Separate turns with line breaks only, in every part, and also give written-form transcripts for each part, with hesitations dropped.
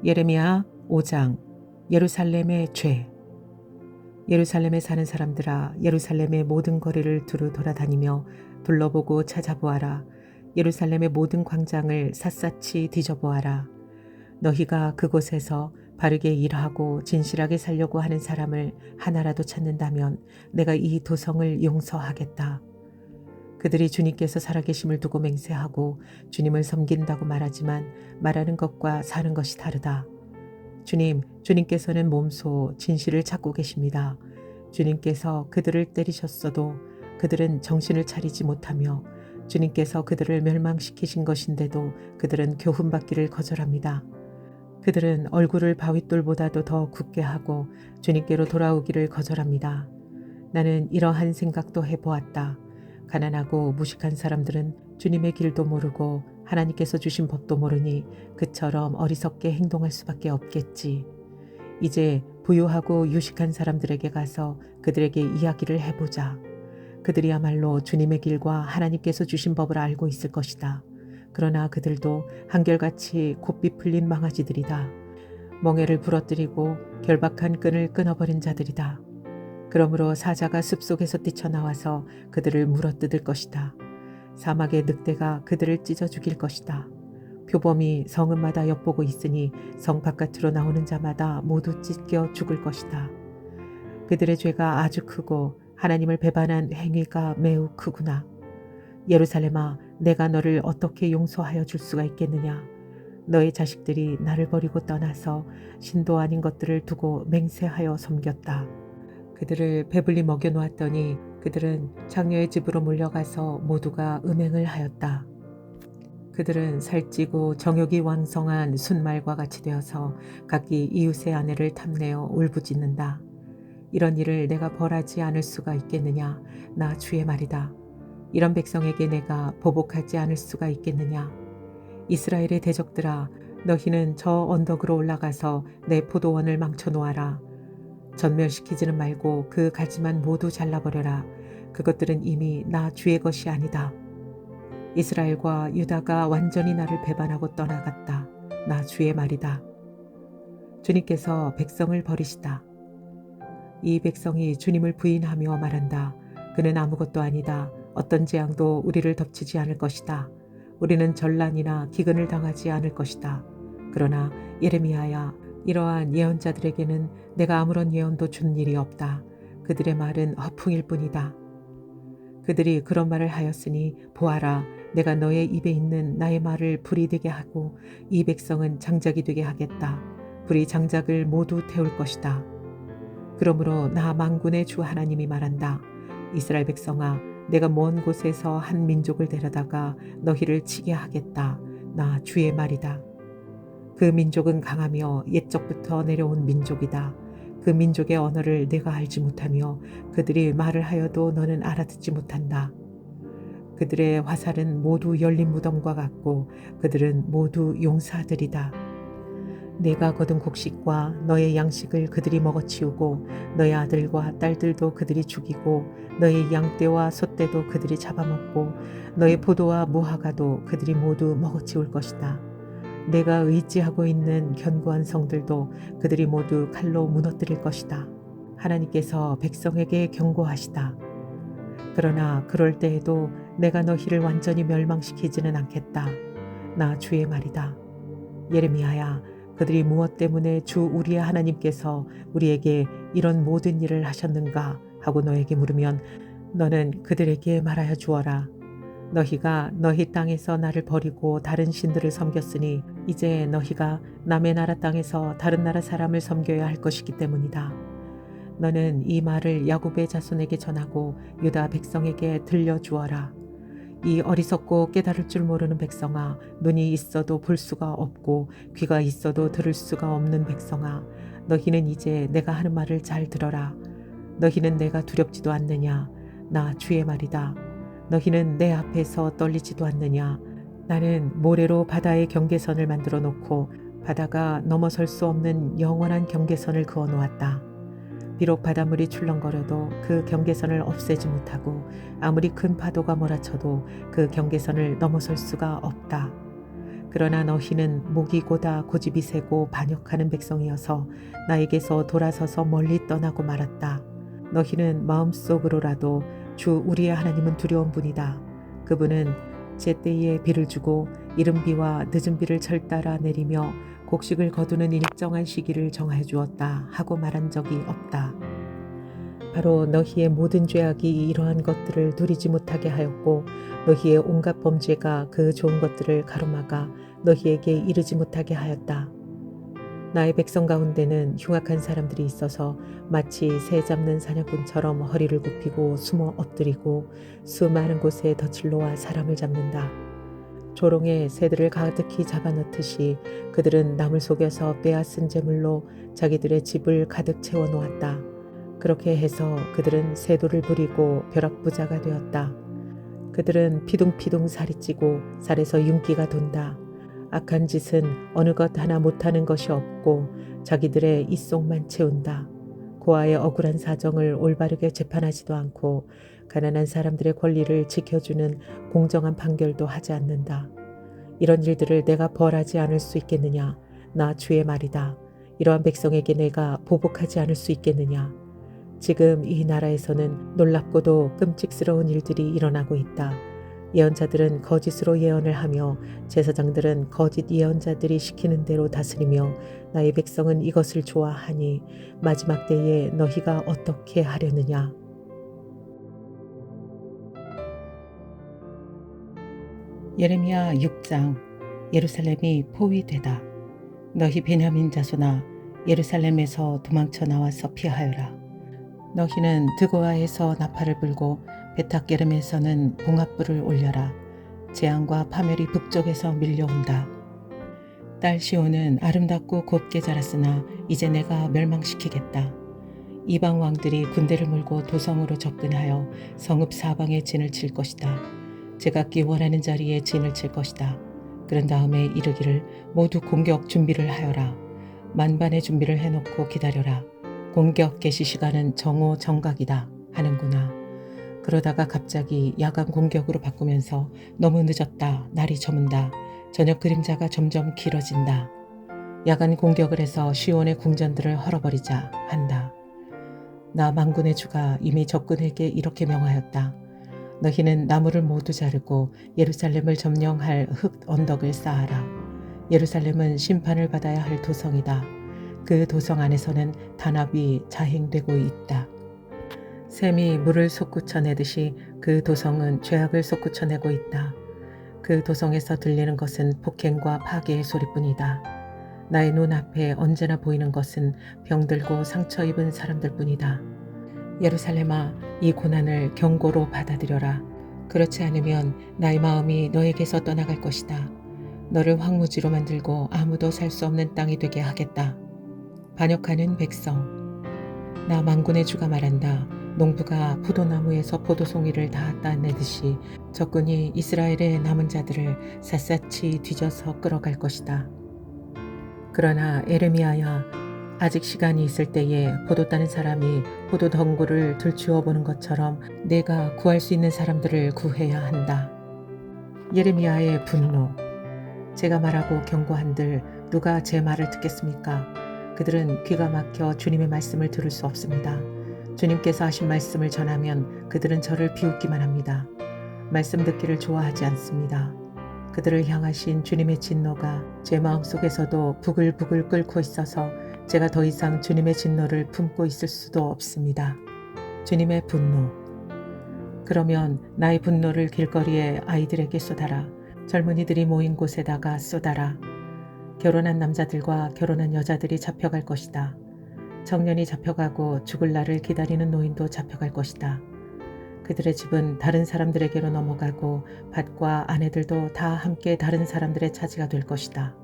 예레미야 5장. 예루살렘의 죄. 예루살렘에 사는 사람들아, 예루살렘의 모든 거리를 두루 돌아다니며 둘러보고 찾아보아라. 예루살렘의 모든 광장을 샅샅이 뒤져보아라. 너희가 그곳에서 바르게 일하고 진실하게 살려고 하는 사람을 하나라도 찾는다면 내가 이 도성을 용서하겠다. 그들이 주님께서 살아계심을 두고 맹세하고 주님을 섬긴다고 말하지만 말하는 것과 사는 것이 다르다. 주님께서는 몸소 진실을 찾고 계십니다. 주님께서 그들을 때리셨어도 그들은 정신을 차리지 못하며 주님께서 그들을 멸망시키신 것인데도 그들은 교훈받기를 거절합니다. 그들은 얼굴을 바윗돌보다도 더 굳게 하고 주님께로 돌아오기를 거절합니다. 나는 이러한 생각도 해보았다. 가난하고 무식한 사람들은 주님의 길도 모르고 하나님께서 주신 법도 모르니 그처럼 어리석게 행동할 수밖에 없겠지. 이제 부유하고 유식한 사람들에게 가서 그들에게 이야기를 해보자. 그들이야말로 주님의 길과 하나님께서 주신 법을 알고 있을 것이다. 그러나 그들도 한결같이 곱비 풀린 망아지들이다. 멍에를 부러뜨리고 결박한 끈을 끊어버린 자들이다. 그러므로 사자가 숲속에서 뛰쳐나와서 그들을 물어뜯을 것이다. 사막의 늑대가 그들을 찢어 죽일 것이다. 표범이 성읍마다 엿보고 있으니 성 바깥으로 나오는 자마다 모두 찢겨 죽을 것이다. 그들의 죄가 아주 크고 하나님을 배반한 행위가 매우 크구나. 예루살렘아, 내가 너를 어떻게 용서하여 줄 수가 있겠느냐. 너의 자식들이 나를 버리고 떠나서 신도 아닌 것들을 두고 맹세하여 섬겼다. 그들을 배불리 먹여놓았더니 그들은 장녀의 집으로 몰려가서 모두가 음행을 하였다. 그들은 살찌고 정욕이 왕성한 순말과 같이 되어서 각기 이웃의 아내를 탐내어 울부짖는다. 이런 일을 내가 벌하지 않을 수가 있겠느냐. 나 주의 말이다. 이런 백성에게 내가 보복하지 않을 수가 있겠느냐. 이스라엘의 대적들아, 너희는 저 언덕으로 올라가서 내 포도원을 망쳐놓아라. 전멸시키지는 말고 그 가지만 모두 잘라버려라. 그것들은 이미 나 주의 것이 아니다. 이스라엘과 유다가 완전히 나를 배반하고 떠나갔다. 나 주의 말이다. 주님께서 백성을 버리시다. 이 백성이 주님을 부인하며 말한다. 그는 아무것도 아니다. 어떤 재앙도 우리를 덮치지 않을 것이다. 우리는 전란이나 기근을 당하지 않을 것이다. 그러나 예레미야야, 이러한 예언자들에게는 내가 아무런 예언도 준 일이 없다. 그들의 말은 허풍일 뿐이다. 그들이 그런 말을 하였으니 보아라, 내가 너의 입에 있는 나의 말을 불이 되게 하고 이 백성은 장작이 되게 하겠다. 불이 장작을 모두 태울 것이다. 그러므로 나 만군의 주 하나님이 말한다. 이스라엘 백성아, 내가 먼 곳에서 한 민족을 데려다가 너희를 치게 하겠다. 나 주의 말이다. 그 민족은 강하며 옛적부터 내려온 민족이다. 그 민족의 언어를 내가 알지 못하며 그들이 말을 하여도 너는 알아듣지 못한다. 그들의 화살은 모두 열린 무덤과 같고 그들은 모두 용사들이다. 내가 거둔 곡식과 너의 양식을 그들이 먹어치우고 너의 아들과 딸들도 그들이 죽이고 너의 양떼와 소떼도 그들이 잡아먹고 너의 포도와 무화과도 그들이 모두 먹어치울 것이다. 내가 의지하고 있는 견고한 성들도 그들이 모두 칼로 무너뜨릴 것이다. 하나님께서 백성에게 경고하시다. 그러나 그럴 때에도 내가 너희를 완전히 멸망시키지는 않겠다. 나 주의 말이다. 예레미야야, 그들이 무엇 때문에 주 우리의 하나님께서 우리에게 이런 모든 일을 하셨는가 하고 너에게 물으면 너는 그들에게 말하여 주어라. 너희가 너희 땅에서 나를 버리고 다른 신들을 섬겼으니 이제 너희가 남의 나라 땅에서 다른 나라 사람을 섬겨야 할 것이기 때문이다. 너는 이 말을 야곱의 자손에게 전하고 유다 백성에게 들려주어라. 이 어리석고 깨달을 줄 모르는 백성아, 눈이 있어도 볼 수가 없고 귀가 있어도 들을 수가 없는 백성아, 너희는 이제 내가 하는 말을 잘 들어라. 너희는 내가 두렵지도 않느냐. 나 주의 말이다. 너희는 내 앞에서 떨리지도 않느냐. 나는 모래로 바다의 경계선을 만들어 놓고 바다가 넘어설 수 없는 영원한 경계선을 그어 놓았다. 비록 바닷물이 출렁거려도 그 경계선을 없애지 못하고 아무리 큰 파도가 몰아쳐도 그 경계선을 넘어설 수가 없다. 그러나 너희는 목이고다 고집이 세고 반역하는 백성이어서 나에게서 돌아서서 멀리 떠나고 말았다. 너희는 마음속으로라도 주 우리의 하나님은 두려운 분이다. 그분은 제때에 비를 주고 이른 비와 늦은 비를 절따라 내리며 곡식을 거두는 일정한 시기를 정해 주었다 하고 말한 적이 없다. 바로 너희의 모든 죄악이 이러한 것들을 누리지 못하게 하였고 너희의 온갖 범죄가 그 좋은 것들을 가로막아 너희에게 이르지 못하게 하였다. 나의 백성 가운데는 흉악한 사람들이 있어서 마치 새 잡는 사냥꾼처럼 허리를 굽히고 숨어 엎드리고 수많은 곳에 덫을 놓아 사람을 잡는다. 조롱에 새들을 가득히 잡아넣듯이 그들은 남을 속여서 빼앗은 재물로 자기들의 집을 가득 채워 놓았다. 그렇게 해서 그들은 세도를 부리고 벼락부자가 되었다. 그들은 피둥피둥 살이 찌고 살에서 윤기가 돈다. 악한 짓은 어느 것 하나 못하는 것이 없고 자기들의 입속만 채운다. 고아의 억울한 사정을 올바르게 재판하지도 않고 가난한 사람들의 권리를 지켜주는 공정한 판결도 하지 않는다. 이런 일들을 내가 벌하지 않을 수 있겠느냐? 나 주의 말이다. 이러한 백성에게 내가 보복하지 않을 수 있겠느냐? 지금 이 나라에서는 놀랍고도 끔찍스러운 일들이 일어나고 있다. 예언자들은 거짓으로 예언을 하며 제사장들은 거짓 예언자들이 시키는 대로 다스리며 나의 백성은 이것을 좋아하니 마지막 때에 너희가 어떻게 하려느냐. 예레미야 6장. 예루살렘이 포위되다. 너희 베냐민 자손아, 예루살렘에서 도망쳐 나와서 피하여라. 너희는 드고아에서 나팔을 불고 베탁게름에서는 봉합불을 올려라. 재앙과 파멸이 북쪽에서 밀려온다. 딸 시온은 아름답고 곱게 자랐으나 이제 내가 멸망시키겠다. 이방 왕들이 군대를 몰고 도성으로 접근하여 성읍 사방에 진을 칠 것이다. 제각기 원하는 자리에 진을 칠 것이다. 그런 다음에 이르기를 모두 공격 준비를 하여라. 만반의 준비를 해놓고 기다려라. 공격 개시 시간은 정오 정각이다 하는구나. 그러다가 갑자기 야간 공격으로 바꾸면서 너무 늦었다. 날이 저문다. 저녁 그림자가 점점 길어진다. 야간 공격을 해서 시온의 궁전들을 헐어버리자 한다. 나 만군의 주가 이미 적군에게 이렇게 명하였다. 너희는 나무를 모두 자르고 예루살렘을 점령할 흙 언덕을 쌓아라. 예루살렘은 심판을 받아야 할 도성이다. 그 도성 안에서는 단합이 자행되고 있다. 샘이 물을 솟구쳐내듯이 그 도성은 죄악을 솟구쳐내고 있다. 그 도성에서 들리는 것은 폭행과 파괴의 소리뿐이다. 나의 눈앞에 언제나 보이는 것은 병들고 상처 입은 사람들뿐이다. 예루살렘아, 이 고난을 경고로 받아들여라. 그렇지 않으면 나의 마음이 너에게서 떠나갈 것이다. 너를 황무지로 만들고 아무도 살 수 없는 땅이 되게 하겠다. 반역하는 백성. 나 만군의 주가 말한다. 농부가 포도나무에서 포도송이를 다 따내듯이 적군이 이스라엘의 남은 자들을 샅샅이 뒤져서 끌어갈 것이다. 그러나 에레미야야, 아직 시간이 있을 때에 포도 따는 사람이 포도 덩굴을 들추어 보는 것처럼 내가 구할 수 있는 사람들을 구해야 한다. 예레미야의 분노. 제가 말하고 경고한들 누가 제 말을 듣겠습니까? 그들은 귀가 막혀 주님의 말씀을 들을 수 없습니다. 주님께서 하신 말씀을 전하면 그들은 저를 비웃기만 합니다. 말씀 듣기를 좋아하지 않습니다. 그들을 향하신 주님의 진노가 제 마음속에서도 부글부글 끓고 있어서 제가 더 이상 주님의 진노를 품고 있을 수도 없습니다. 주님의 분노. 그러면 나의 분노를 길거리에 아이들에게 쏟아라. 젊은이들이 모인 곳에다가 쏟아라. 결혼한 남자들과 결혼한 여자들이 잡혀갈 것이다. 청년이 잡혀가고 죽을 날을 기다리는 노인도 잡혀갈 것이다. 그들의 집은 다른 사람들에게로 넘어가고 밭과 아내들도 다 함께 다른 사람들의 차지가 될 것이다.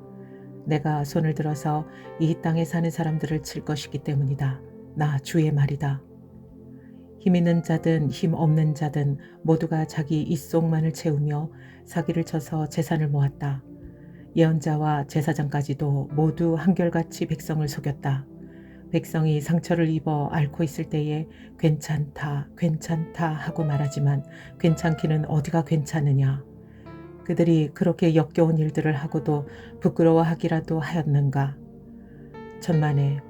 내가 손을 들어서 이 땅에 사는 사람들을 칠 것이기 때문이다. 나 주의 말이다. 힘 있는 자든 힘 없는 자든 모두가 자기 입속만을 채우며 사기를 쳐서 재산을 모았다. 예언자와 제사장까지도 모두 한결같이 백성을 속였다. 백성이 상처를 입어 앓고 있을 때에 괜찮다, 괜찮다 하고 말하지만 괜찮기는 어디가 괜찮으냐. 그들이 그렇게 역겨운 일들을 하고도 부끄러워하기라도 하였는가? 천만에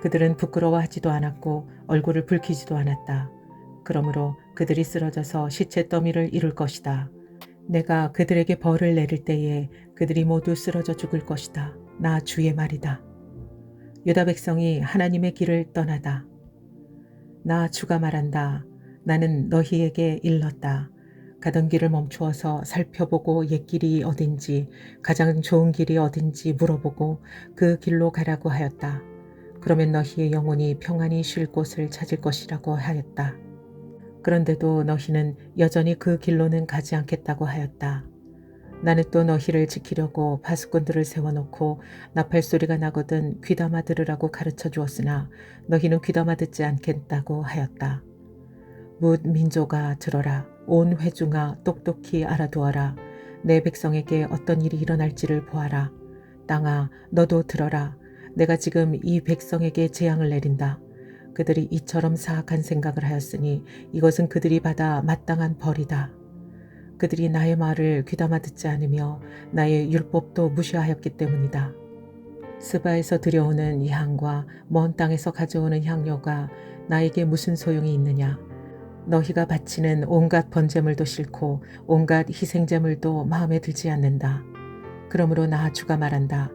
그들은 부끄러워하지도 않았고 얼굴을 붉히지도 않았다. 그러므로 그들이 쓰러져서 시체 더미를 이룰 것이다. 내가 그들에게 벌을 내릴 때에 그들이 모두 쓰러져 죽을 것이다. 나 주의 말이다. 유다 백성이 하나님의 길을 떠나다. 나 주가 말한다. 나는 너희에게 일렀다. 가던 길을 멈추어서 살펴보고 옛 길이 어딘지 가장 좋은 길이 어딘지 물어보고 그 길로 가라고 하였다. 그러면 너희의 영혼이 평안히 쉴 곳을 찾을 것이라고 하였다. 그런데도 너희는 여전히 그 길로는 가지 않겠다고 하였다. 나는 또 너희를 지키려고 파수꾼들을 세워놓고 나팔소리가 나거든 귀담아 들으라고 가르쳐 주었으나 너희는 귀담아 듣지 않겠다고 하였다. 뭇 민족아 들어라. 온 회중아 똑똑히 알아두어라. 내 백성에게 어떤 일이 일어날지를 보아라. 땅아 너도 들어라. 내가 지금 이 백성에게 재앙을 내린다. 그들이 이처럼 사악한 생각을 하였으니 이것은 그들이 받아 마땅한 벌이다. 그들이 나의 말을 귀담아 듣지 않으며 나의 율법도 무시하였기 때문이다. 스바에서 들여오는 향과 먼 땅에서 가져오는 향료가 나에게 무슨 소용이 있느냐. 너희가 바치는 온갖 번제물도 싫고 온갖 희생제물도 마음에 들지 않는다. 그러므로 나 주가 말한다.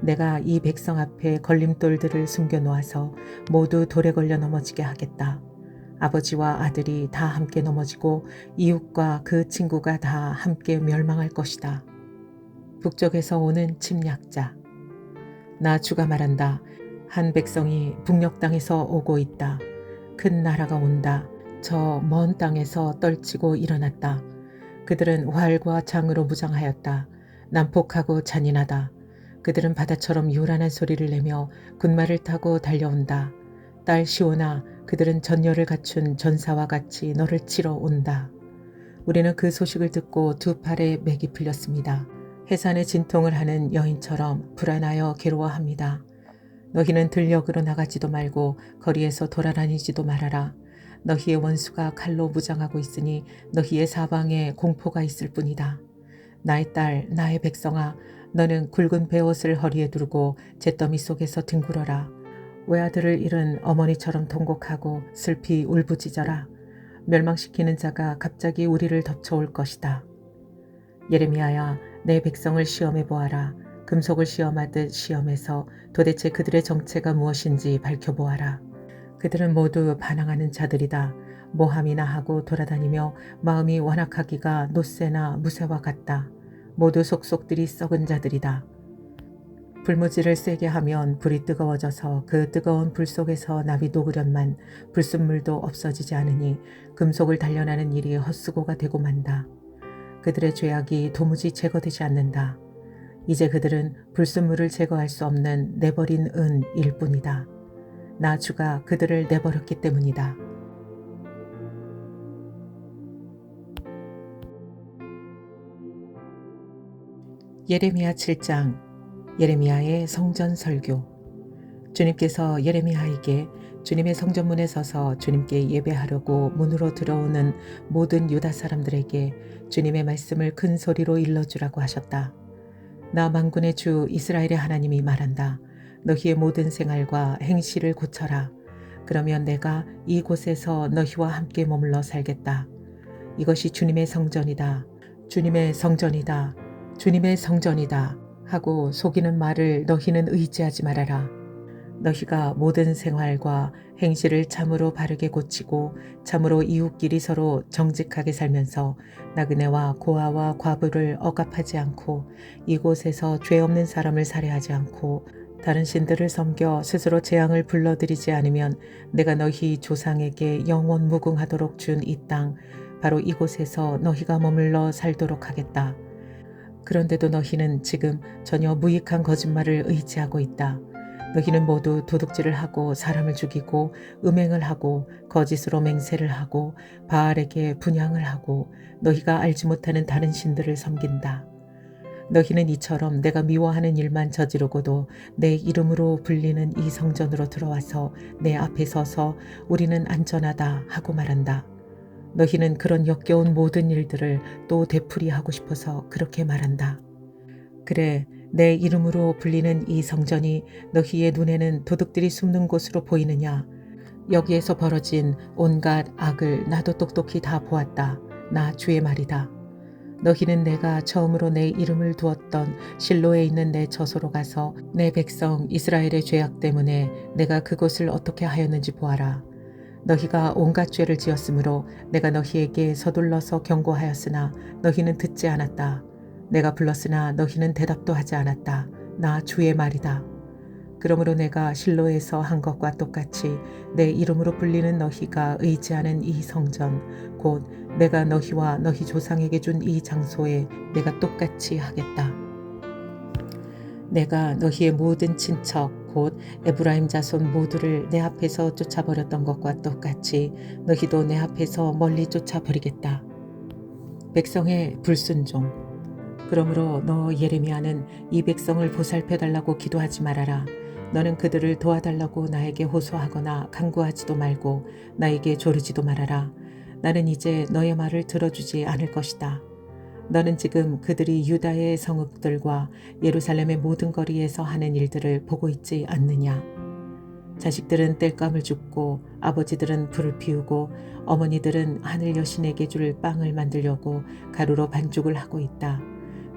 내가 이 백성 앞에 걸림돌들을 숨겨놓아서 모두 돌에 걸려 넘어지게 하겠다. 아버지와 아들이 다 함께 넘어지고 이웃과 그 친구가 다 함께 멸망할 것이다. 북쪽에서 오는 침략자. 나 주가 말한다. 한 백성이 북녘 땅에서 오고 있다. 큰 나라가 온다. 저 먼 땅에서 떨치고 일어났다. 그들은 활과 창으로 무장하였다. 난폭하고 잔인하다. 그들은 바다처럼 요란한 소리를 내며 군마를 타고 달려온다. 딸 시온아, 그들은 전열을 갖춘 전사와 같이 너를 치러 온다. 우리는 그 소식을 듣고 두 팔에 맥이 풀렸습니다. 해산에 진통을 하는 여인처럼 불안하여 괴로워합니다. 너희는 들녘으로 나가지도 말고 거리에서 돌아다니지도 말아라. 너희의 원수가 칼로 무장하고 있으니 너희의 사방에 공포가 있을 뿐이다. 나의 딸, 나의 백성아, 너는 굵은 베옷을 허리에 두르고 잿더미 속에서 뒹굴어라. 외아들을 잃은 어머니처럼 통곡하고 슬피 울부짖어라. 멸망시키는 자가 갑자기 우리를 덮쳐올 것이다. 예레미야야, 내 백성을 시험해 보아라. 금속을 시험하듯 시험해서 도대체 그들의 정체가 무엇인지 밝혀보아라. 그들은 모두 반항하는 자들이다. 모함이나 하고 돌아다니며 마음이 완악하기가 노새나 무새와 같다. 모두 속속들이 썩은 자들이다. 불무지를 세게 하면 불이 뜨거워져서 그 뜨거운 불 속에서 나비 녹으련만 불순물도 없어지지 않으니 금속을 단련하는 일이 헛수고가 되고 만다. 그들의 죄악이 도무지 제거되지 않는다. 이제 그들은 불순물을 제거할 수 없는 내버린 은일 뿐이다. 나 주가 그들을 내버렸기 때문이다. 예레미야 7장. 예레미야의 성전 설교. 주님께서 예레미야에게 주님의 성전문에 서서 주님께 예배하려고 문으로 들어오는 모든 유다 사람들에게 주님의 말씀을 큰 소리로 일러주라고 하셨다. 나 만군의 주 이스라엘의 하나님이 말한다. 너희의 모든 생활과 행실을 고쳐라. 그러면 내가 이곳에서 너희와 함께 머물러 살겠다. 이것이 주님의 성전이다. 주님의 성전이다. 주님의 성전이다. 하고 속이는 말을 너희는 의지하지 말아라. 너희가 모든 생활과 행실을 참으로 바르게 고치고 참으로 이웃끼리 서로 정직하게 살면서 나그네와 고아와 과부를 억압하지 않고 이곳에서 죄 없는 사람을 살해하지 않고 다른 신들을 섬겨 스스로 재앙을 불러들이지 않으면 내가 너희 조상에게 영원 무궁하도록 준 이 땅 바로 이곳에서 너희가 머물러 살도록 하겠다. 그런데도 너희는 지금 전혀 무익한 거짓말을 의지하고 있다. 너희는 모두 도둑질을 하고 사람을 죽이고 음행을 하고 거짓으로 맹세를 하고 바알에게 분향을 하고 너희가 알지 못하는 다른 신들을 섬긴다. 너희는 이처럼 내가 미워하는 일만 저지르고도 내 이름으로 불리는 이 성전으로 들어와서 내 앞에 서서 우리는 안전하다 하고 말한다. 너희는 그런 역겨운 모든 일들을 또 되풀이하고 싶어서 그렇게 말한다. 그래, 내 이름으로 불리는 이 성전이 너희의 눈에는 도둑들이 숨는 곳으로 보이느냐? 여기에서 벌어진 온갖 악을 나도 똑똑히 다 보았다. 나 주의 말이다. 너희는 내가 처음으로 내 이름을 두었던 실로에 있는 내 저소로 가서 내 백성 이스라엘의 죄악 때문에 내가 그곳을 어떻게 하였는지 보아라. 너희가 온갖 죄를 지었으므로 내가 너희에게 서둘러서 경고하였으나 너희는 듣지 않았다. 내가 불렀으나 너희는 대답도 하지 않았다. 나 주의 말이다. 그러므로 내가 실로에서 한 것과 똑같이 내 이름으로 불리는 너희가 의지하는 이 성전 곧 내가 너희와 너희 조상에게 준 이 장소에 내가 똑같이 하겠다. 내가 너희의 모든 친척 곧 에브라임 자손 모두를 내 앞에서 쫓아버렸던 것과 똑같이 너희도 내 앞에서 멀리 쫓아버리겠다. 백성의 불순종. 그러므로 너 예레미야는 이 백성을 보살펴달라고 기도하지 말아라. 너는 그들을 도와달라고 나에게 호소하거나 간구하지도 말고 나에게 조르지도 말아라. 나는 이제 너의 말을 들어주지 않을 것이다. 너는 지금 그들이 유다의 성읍들과 예루살렘의 모든 거리에서 하는 일들을 보고 있지 않느냐? 자식들은 땔감을 줍고 아버지들은 불을 피우고 어머니들은 하늘 여신에게 줄 빵을 만들려고 가루로 반죽을 하고 있다.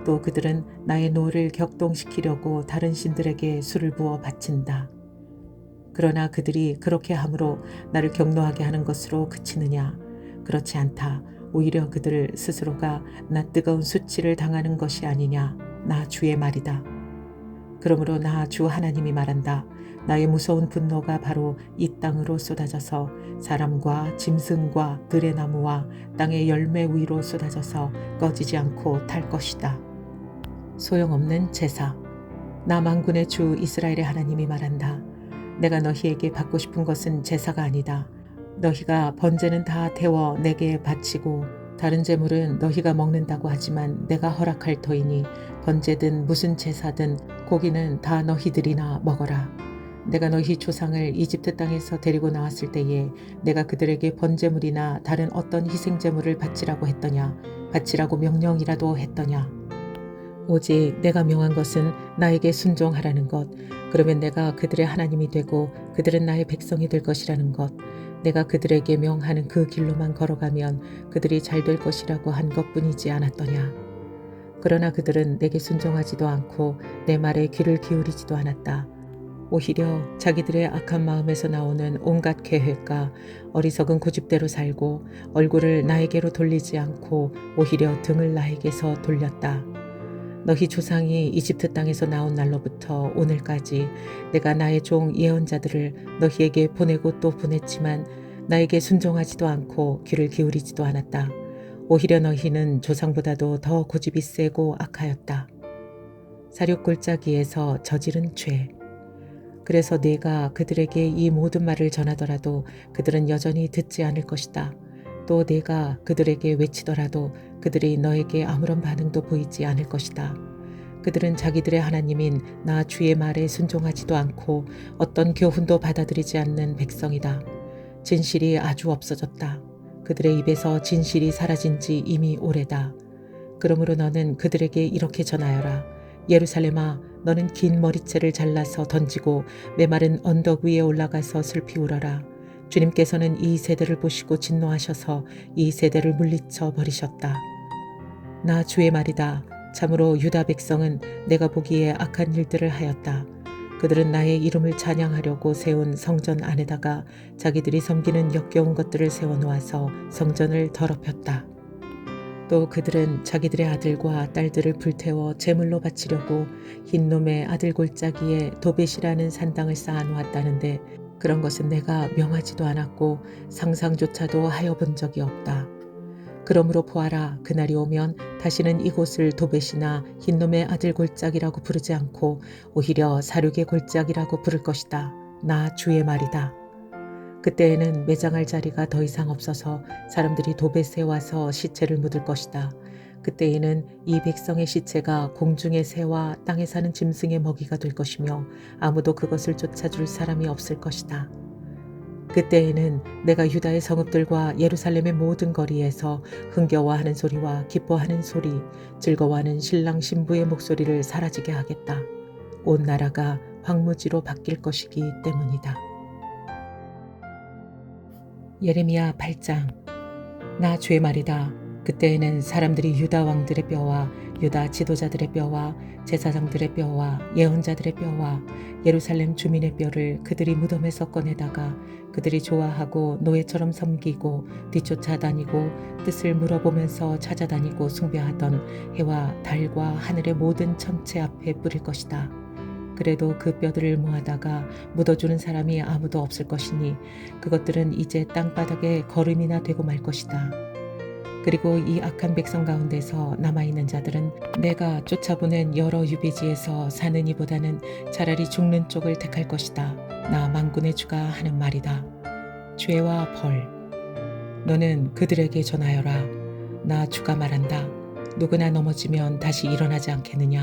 또 그들은 나의 노를 격동시키려고 다른 신들에게 술을 부어 바친다. 그러나 그들이 그렇게 함으로 나를 경노하게 하는 것으로 그치느냐? 그렇지 않다. 오히려 그들 스스로가 나 뜨거운 수치를 당하는 것이 아니냐. 나 주의 말이다. 그러므로 나 주 하나님이 말한다. 나의 무서운 분노가 바로 이 땅으로 쏟아져서 사람과 짐승과 들의 나무와 땅의 열매 위로 쏟아져서 꺼지지 않고 탈 것이다. 소용없는 제사. 나 만군의 주 이스라엘의 하나님이 말한다. 내가 너희에게 받고 싶은 것은 제사가 아니다. 너희가 번제는 다 태워 내게 바치고 다른 제물은 너희가 먹는다고 하지만 내가 허락할 터이니 번제든 무슨 제사든 고기는 다 너희들이나 먹어라. 내가 너희 조상을 이집트 땅에서 데리고 나왔을 때에 내가 그들에게 번제물이나 다른 어떤 희생제물을 바치라고 했더냐? 바치라고 명령이라도 했더냐? 오직 내가 명한 것은 나에게 순종하라는 것. 그러면 내가 그들의 하나님이 되고 그들은 나의 백성이 될 것이라는 것. 내가 그들에게 명하는 그 길로만 걸어가면 그들이 잘 될 것이라고 한 것뿐이지 않았더냐. 그러나 그들은 내게 순종하지도 않고 내 말에 귀를 기울이지도 않았다. 오히려 자기들의 악한 마음에서 나오는 온갖 계획과 어리석은 고집대로 살고 얼굴을 나에게로 돌리지 않고 오히려 등을 나에게서 돌렸다. 너희 조상이 이집트 땅에서 나온 날로부터 오늘까지 내가 나의 종 예언자들을 너희에게 보내고 또 보냈지만 나에게 순종하지도 않고 귀를 기울이지도 않았다. 오히려 너희는 조상보다도 더 고집이 세고 악하였다. 사륙골짜기에서 저지른 죄. 그래서 내가 그들에게 이 모든 말을 전하더라도 그들은 여전히 듣지 않을 것이다. 또 내가 그들에게 외치더라도 그들이 너에게 아무런 반응도 보이지 않을 것이다. 그들은 자기들의 하나님인 나 주의 말에 순종하지도 않고 어떤 교훈도 받아들이지 않는 백성이다. 진실이 아주 없어졌다. 그들의 입에서 진실이 사라진 지 이미 오래다. 그러므로 너는 그들에게 이렇게 전하여라. 예루살렘아, 너는 긴 머리채를 잘라서 던지고 메마른 언덕 위에 올라가서 슬피 울어라. 주님께서는 이 세대를 보시고 진노하셔서 이 세대를 물리쳐 버리셨다. 나 주의 말이다. 참으로 유다 백성은 내가 보기에 악한 일들을 하였다. 그들은 나의 이름을 찬양하려고 세운 성전 안에다가 자기들이 섬기는 역겨운 것들을 세워놓아서 성전을 더럽혔다. 또 그들은 자기들의 아들과 딸들을 불태워 제물로 바치려고 흰놈의 아들 골짜기에 도벳이라는 산당을 쌓아놓았다는데 그런 것은 내가 명하지도 않았고 상상조차도 하여 본 적이 없다. 그러므로 보아라, 그날이 오면 다시는 이곳을 도벳이나 흰놈의 아들 골짜기라고 부르지 않고 오히려 사륙의 골짜기라고 부를 것이다. 나 주의 말이다. 그때에는 매장할 자리가 더 이상 없어서 사람들이 도벳에 와서 시체를 묻을 것이다. 그때에는 이 백성의 시체가 공중의 새와 땅에 사는 짐승의 먹이가 될 것이며 아무도 그것을 쫓아줄 사람이 없을 것이다. 그때에는 내가 유다의 성읍들과 예루살렘의 모든 거리에서 흥겨워하는 소리와 기뻐하는 소리, 즐거워하는 신랑 신부의 목소리를 사라지게 하겠다. 온 나라가 황무지로 바뀔 것이기 때문이다. 예레미야 8장. 나 주의 말이다. 그때에는 사람들이 유다 왕들의 뼈와 유다 지도자들의 뼈와 제사장들의 뼈와 예언자들의 뼈와 예루살렘 주민의 뼈를 그들이 무덤에서 꺼내다가 그들이 좋아하고 노예처럼 섬기고 뒤쫓아 다니고 뜻을 물어보면서 찾아다니고 숭배하던 해와 달과 하늘의 모든 천체 앞에 뿌릴 것이다. 그래도 그 뼈들을 모아다가 묻어주는 사람이 아무도 없을 것이니 그것들은 이제 땅바닥에 거름이나 되고 말 것이다. 그리고 이 악한 백성 가운데서 남아있는 자들은 내가 쫓아보낸 여러 유배지에서 사는 이보다는 차라리 죽는 쪽을 택할 것이다. 나 만군의 주가 하는 말이다. 죄와 벌. 너는 그들에게 전하여라. 나 주가 말한다. 누구나 넘어지면 다시 일어나지 않겠느냐.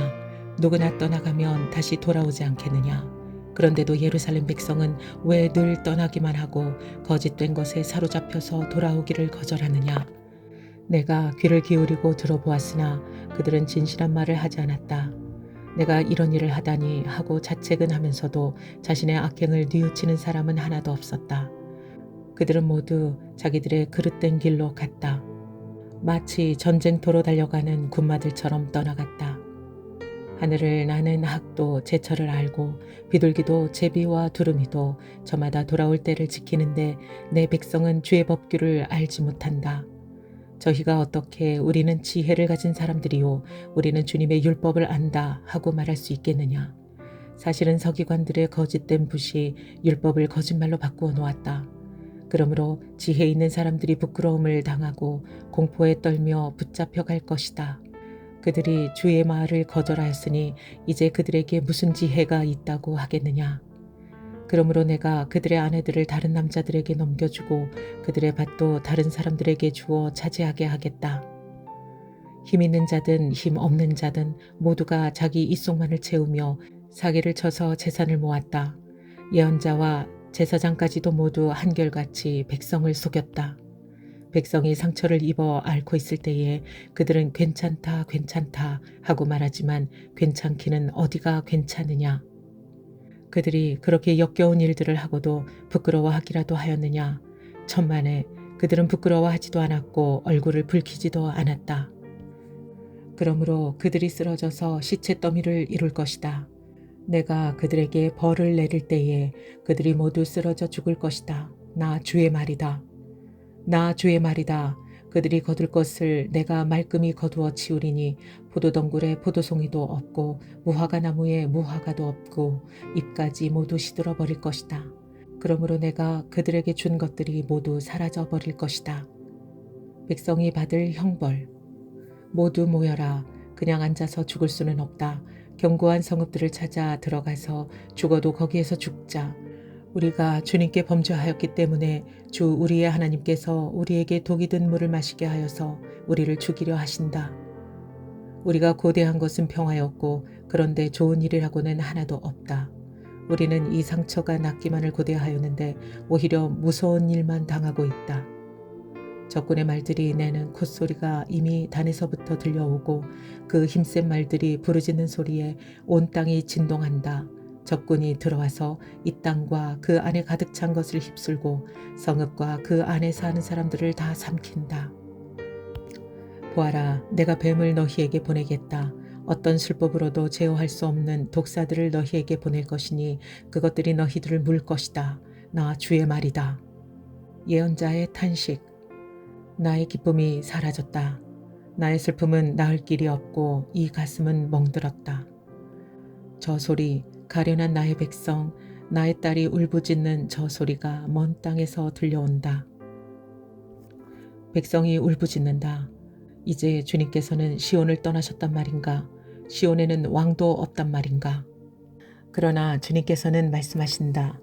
누구나 떠나가면 다시 돌아오지 않겠느냐. 그런데도 예루살렘 백성은 왜 늘 떠나기만 하고 거짓된 것에 사로잡혀서 돌아오기를 거절하느냐. 내가 귀를 기울이고 들어보았으나 그들은 진실한 말을 하지 않았다. 내가 이런 일을 하다니 하고 자책은 하면서도 자신의 악행을 뉘우치는 사람은 하나도 없었다. 그들은 모두 자기들의 그릇된 길로 갔다. 마치 전쟁터로 달려가는 군마들처럼 떠나갔다. 하늘을 나는 학도 제철을 알고 비둘기도 제비와 두루미도 저마다 돌아올 때를 지키는데 내 백성은 주의 법규를 알지 못한다. 저희가 어떻게 우리는 지혜를 가진 사람들이요 우리는 주님의 율법을 안다 하고 말할 수 있겠느냐. 사실은 서기관들의 거짓된 붓이 율법을 거짓말로 바꾸어 놓았다. 그러므로 지혜 있는 사람들이 부끄러움을 당하고 공포에 떨며 붙잡혀 갈 것이다. 그들이 주의 말을 거절하였으니 이제 그들에게 무슨 지혜가 있다고 하겠느냐. 그러므로 내가 그들의 아내들을 다른 남자들에게 넘겨주고 그들의 밭도 다른 사람들에게 주어 차지하게 하겠다. 힘 있는 자든 힘 없는 자든 모두가 자기 입속만을 채우며 사기를 쳐서 재산을 모았다. 예언자와 제사장까지도 모두 한결같이 백성을 속였다. 백성이 상처를 입어 앓고 있을 때에 그들은 괜찮다 괜찮다 하고 말하지만 괜찮기는 어디가 괜찮으냐. 그들이 그렇게 역겨운 일들을 하고도 부끄러워하기라도 하였느냐. 천만에 그들은 부끄러워하지도 않았고 얼굴을 붉히지도 않았다. 그러므로 그들이 쓰러져서 시체 더미를 이룰 것이다. 내가 그들에게 벌을 내릴 때에 그들이 모두 쓰러져 죽을 것이다. 나 주의 말이다. 나 주의 말이다. 그들이 거둘 것을 내가 말끔히 거두어 치우리니 포도덩굴에 포도송이도 없고 무화과 나무에 무화과도 없고 잎까지 모두 시들어 버릴 것이다. 그러므로 내가 그들에게 준 것들이 모두 사라져 버릴 것이다. 백성이 받을 형벌. 모두 모여라. 그냥 앉아서 죽을 수는 없다. 견고한 성읍들을 찾아 들어가서 죽어도 거기에서 죽자. 우리가 주님께 범죄하였기 때문에 주 우리의 하나님께서 우리에게 독이 든 물을 마시게 하여서 우리를 죽이려 하신다. 우리가 고대한 것은 평화였고 그런데 좋은 일이라고는 하나도 없다. 우리는 이 상처가 낫기만을 고대하였는데 오히려 무서운 일만 당하고 있다. 적군의 말들이 내는 콧소리가 이미 단에서부터 들려오고 그 힘센 말들이 부르짖는 소리에 온 땅이 진동한다. 적군이 들어와서 이 땅과 그 안에 가득 찬 것을 휩쓸고 성읍과 그 안에 사는 사람들을 다 삼킨다. 보아라, 내가 뱀을 너희에게 보내겠다. 어떤 술법으로도 제어할 수 없는 독사들을 너희에게 보낼 것이니 그것들이 너희들을 물 것이다. 나 주의 말이다. 예언자의 탄식. 나의 기쁨이 사라졌다. 나의 슬픔은 나을 길이 없고 이 가슴은 멍들었다. 저 소리, 가련한 나의 백성, 나의 딸이 울부짖는 저 소리가 먼 땅에서 들려온다. 백성이 울부짖는다. 이제 주님께서는 시온을 떠나셨단 말인가? 시온에는 왕도 없단 말인가? 그러나 주님께서는 말씀하신다.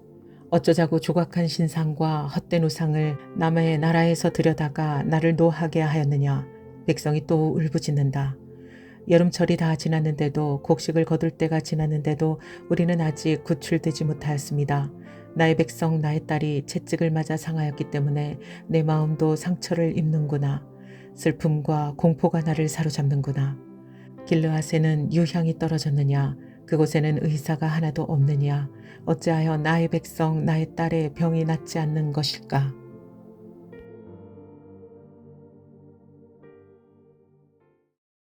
어쩌자고 조각한 신상과 헛된 우상을 남의 나라에서 들여다가 나를 노하게 하였느냐. 백성이 또 울부짖는다. 여름철이 다 지났는데도 곡식을 거둘 때가 지났는데도 우리는 아직 구출되지 못하였습니다. 나의 백성 나의 딸이 채찍을 맞아 상하였기 때문에 내 마음도 상처를 입는구나. 슬픔과 공포가 나를 사로잡는구나. 길르앗에는 유향이 떨어졌느냐? 그곳에는 의사가 하나도 없느냐? 어찌하여 나의 백성 나의 딸의 병이 낫지 않는 것일까?